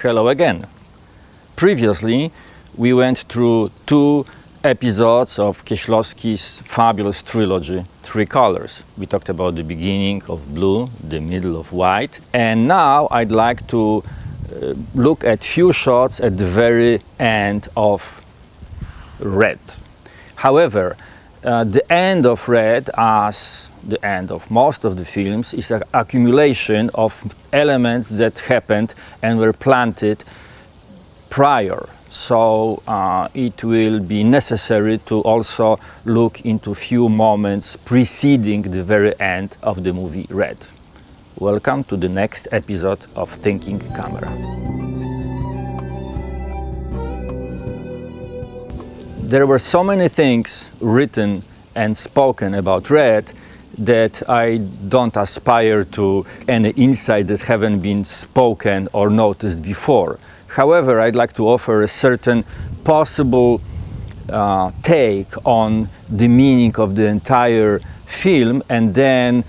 Hello again. Previously, we went through 2 episodes of Kieślowski's fabulous trilogy, Three Colors. We talked about the beginning of blue, the middle of white, and now I'd like to look at few shots at the very end of Red. However, the end of Red, as the end of most of the films, is an accumulation of elements that happened and were planted prior. So it will be necessary to also look into few moments preceding the very end of the movie Red. Welcome to the next episode of Thinking Camera. There were so many things written and spoken about Red that I don't aspire to any insight that haven't been spoken or noticed before. However, I'd like to offer a certain possible take on the meaning of the entire film and then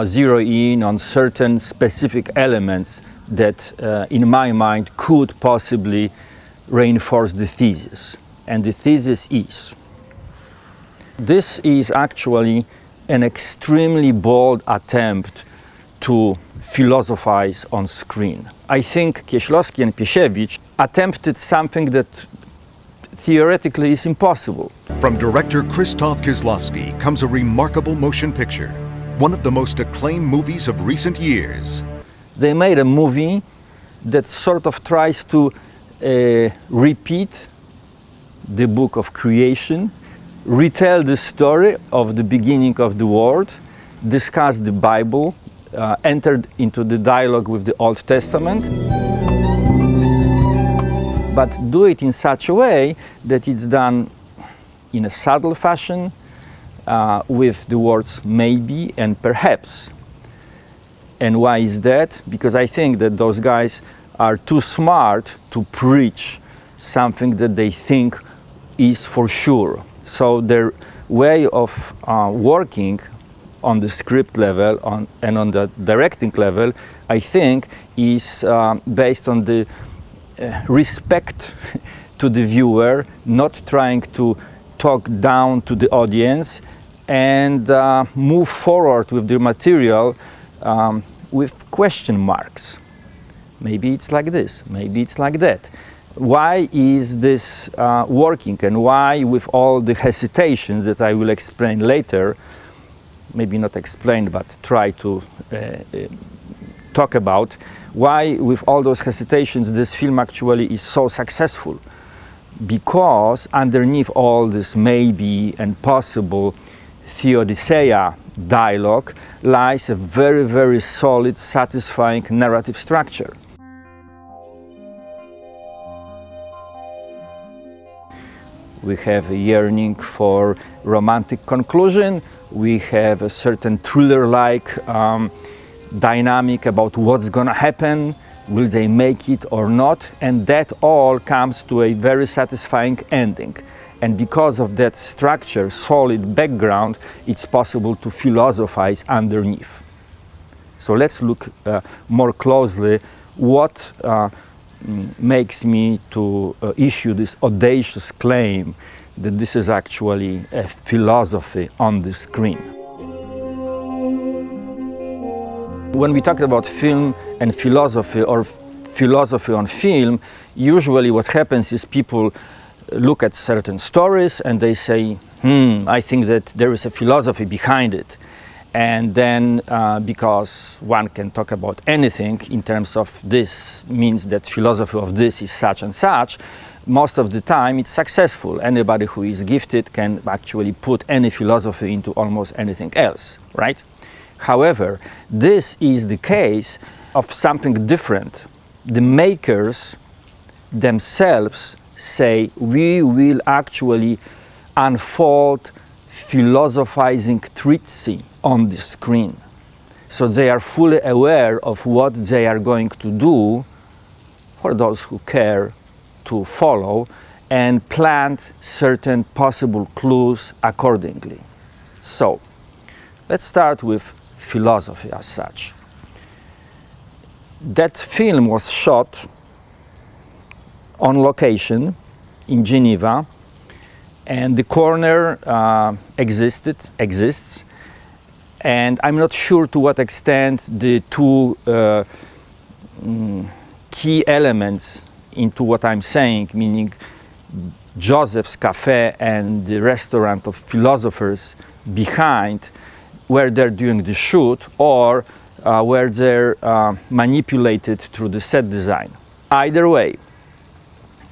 zero in on certain specific elements that, in my mind, could possibly reinforce the thesis. And the thesis is, this is actually an extremely bold attempt to philosophize on screen. I think Kieślowski and Piesiewicz attempted something that theoretically is impossible. From director Krzysztof Kieślowski comes a remarkable motion picture, one of the most acclaimed movies of recent years. They made a movie that sort of tries to repeat the book of creation, retell the story of the beginning of the world, discuss the Bible, entered into the dialogue with the Old Testament, but do it in such a way that it's done in a subtle fashion with the words maybe and perhaps. And why is that? Because I think that those guys are too smart to preach something that they think is for sure. So their way of working on the script level and on the directing level, I think, is based on the respect to the viewer, not trying to talk down to the audience, and move forward with the material with question marks. Maybe it's like this, maybe it's like that. Why is this working, and why, with all the hesitations that I will explain later, maybe not explain but try to talk about, why with all those hesitations this film actually is so successful? Because underneath all this maybe and possible theodicea dialogue lies a very, very solid, satisfying narrative structure. We have a yearning for romantic conclusion. We have a certain thriller-like dynamic about what's gonna happen, will they make it or not, and that all comes to a very satisfying ending. And because of that structure, solid background, it's possible to philosophize underneath. So let's look more closely what makes me to issue this audacious claim that this is actually a philosophy on the screen. When we talk about film and philosophy, or philosophy on film, usually what happens is people look at certain stories and they say, I think that there is a philosophy behind it. And then because one can talk about anything in terms of this means that philosophy of this is such and such, most of the time it's successful. Anybody who is gifted can actually put any philosophy into almost anything else, right? However, this is the case of something different. The makers themselves say we will actually unfold philosophizing treatise on the screen. So they are fully aware of what they are going to do, for those who care to follow, and plant certain possible clues accordingly. So let's start with philosophy as such. That film was shot on location in Geneva, and the corner exists, and I'm not sure to what extent the two key elements into what I'm saying, meaning Joseph's Cafe and the restaurant of philosophers behind, where they're doing the shoot, or where they're manipulated through the set design. Either way,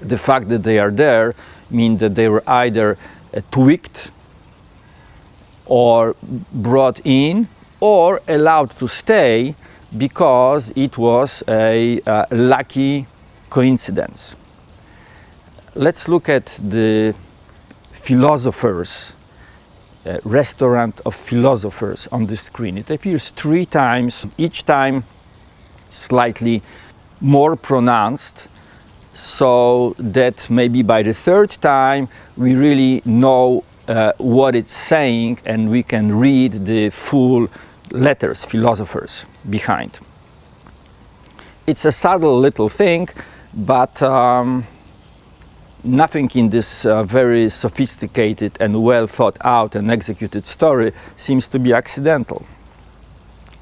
the fact that they are there means that they were either tweaked or brought in or allowed to stay because it was a lucky coincidence. Let's look at the philosophers, restaurant of philosophers on the screen. It appears 3 times, each time slightly more pronounced, so that maybe by the 3rd time we really know what it's saying and we can read the full letters, philosophers, behind. It's a subtle little thing, but nothing in this very sophisticated and well thought out and executed story seems to be accidental.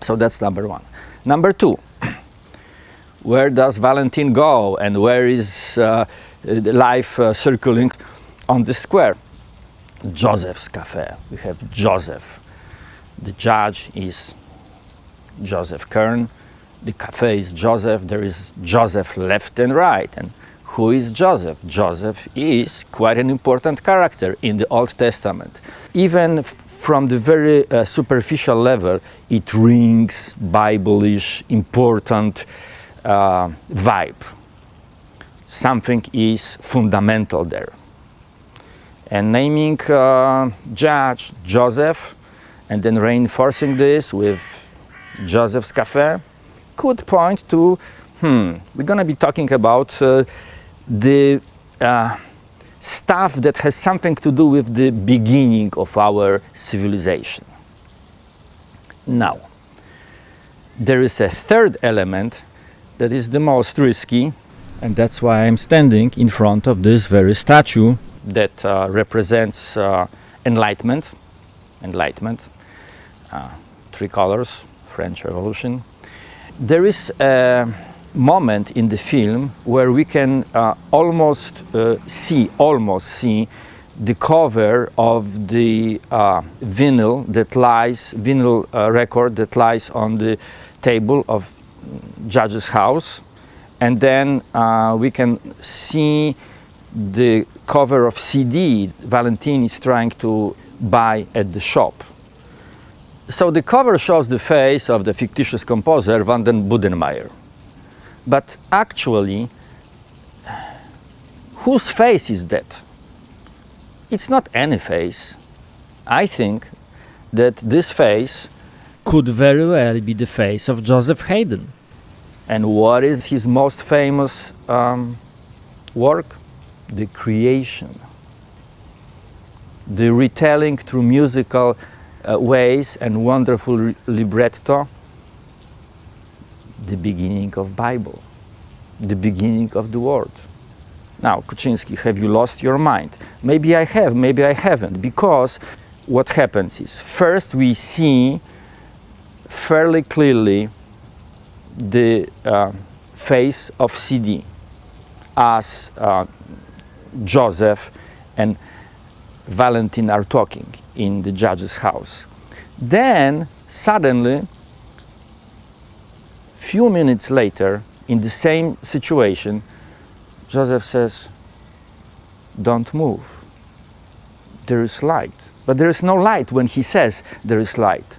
So that's number 1. Number 2, where does Valentine go and where is life circling on the square? Joseph's Cafe. We have Joseph. The judge is Joseph Kern. The cafe is Joseph. There is Joseph left and right. And who is Joseph? Joseph is quite an important character in the Old Testament. Even from the very superficial level, it rings Bible-ish, important vibe. Something is fundamental there. And naming Judge Joseph and then reinforcing this with Joseph's Cafe could point to, we're going to be talking about the stuff that has something to do with the beginning of our civilization. Now, there is a 3rd element that is the most risky, and that's why I'm standing in front of this very statue that represents enlightenment, 3 colors, French Revolution. There is a moment in the film where we can almost see the cover of the vinyl record that lies on the table of Judge's house, and then we can see the cover of CD Valentine is trying to buy at the shop. So the cover shows the face of the fictitious composer Van den Budenmeier. But actually, whose face is that? It's not any face. I think that this face could very well be the face of Joseph Haydn. And what is his most famous work? The Creation. The retelling through musical ways and wonderful libretto. The beginning of Bible. The beginning of the world. Now, Kuczynski, have you lost your mind? Maybe I have, maybe I haven't, because what happens is, first we see fairly clearly the face of CD as Joseph and Valentine are talking in the judge's house. Then, suddenly, few minutes later, in the same situation, Joseph says, "Don't move. There is light." But there is no light when he says there is light.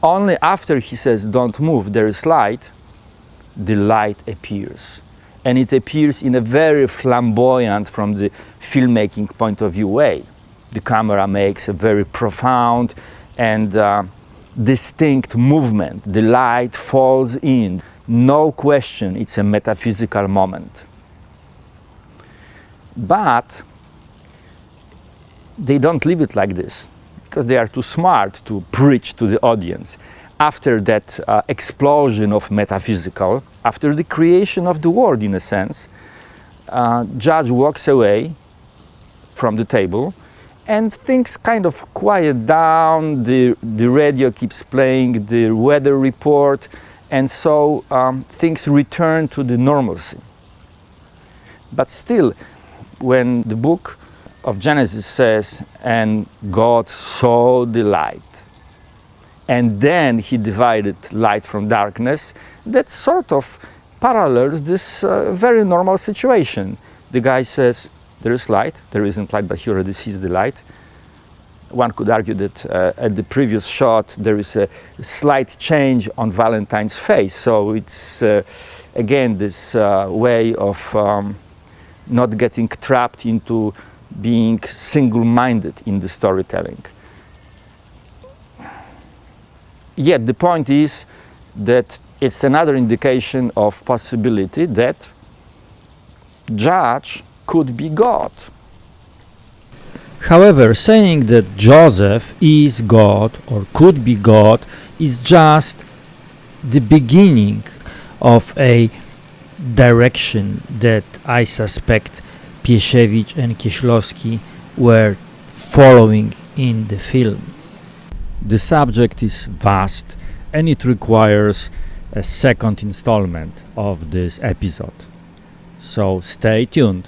Only after he says, "Don't move, there is light," the light appears. And it appears in a very flamboyant, from the filmmaking point of view, way. The camera makes a very profound and distinct movement. The light falls in. No question, it's a metaphysical moment. But they don't leave it like this, because they are too smart to preach to the audience. After that explosion of metaphysical, after the creation of the world in a sense, Judge walks away from the table, and things kind of quiet down. The radio keeps playing the weather report, and so things return to the normalcy. But still, when the book of Genesis says, and God saw the light, and then he divided light from darkness, that sort of parallels this very normal situation. The guy says, there is light, there isn't light, but he already sees the light. One could argue that at the previous shot there is a slight change on Valentine's face, so it's again this way of not getting trapped into being single-minded in the storytelling. Yet the point is that it's another indication of possibility that Judge could be God. However, saying that Joseph is God or could be God is just the beginning of a direction that I suspect Piesiewicz and Kieślowski were following in the film. The subject is vast and it requires a second installment of this episode. So stay tuned.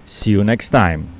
See you next time.